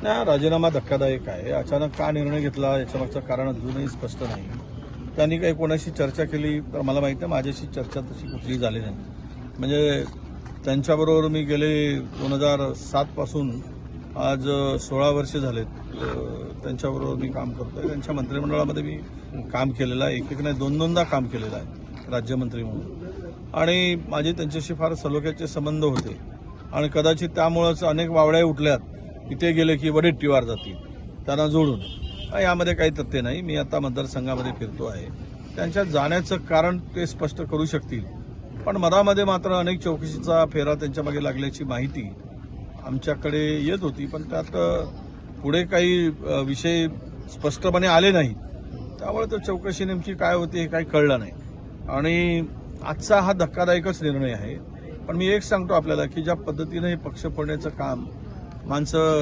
नाही, राजीनामा धक्कादायक आहे. अचानक का निर्णय घेतला याच्यामागचं कारण अजूनही स्पष्ट नाही. त्यांनी काही कोणाशी चर्चा केली तर मला माहिती आहे, माझ्याशी चर्चा तशी कुठलीही झाली नाही. म्हणजे त्यांच्याबरोबर मी गेले 2007 पासून आज 16 वर्ष झालेत. त्यांच्याबरोबर मी काम करतोय. त्यांच्या मंत्रिमंडळामध्ये मी काम केलेलं आहे. एक नाही दोनदा काम केलेलं आहे राज्यमंत्री म्हणून. आणि माझे त्यांच्याशी फार सलोख्याचे संबंध होते आणि कदाचित त्यामुळंच अनेक वावड्या उठल्यात. इथे गेले की वडील टिवार जातील त्यांना जोडून. यामध्ये काही तथ्य नाही. मी आता मतदारसंघामध्ये फिरतो आहे. त्यांच्या जाण्याचं कारण ते स्पष्ट करू शकतील. पण मधामध्ये मात्र अनेक चौकशीचा फेरा त्यांच्यामागे लागल्याची माहिती आमच्याकडे येत होती. पण त्यात पुढे काही विषय स्पष्टपणे आले नाही. त्यामुळे तो चौकशी नेमकी काय होती हे काही कळलं नाही. आणि आजचा हा धक्कादायकच निर्णय आहे. पण मी एक सांगतो आपल्याला की ज्या पद्धतीने हे पक्ष फोडण्याचं काम माणसं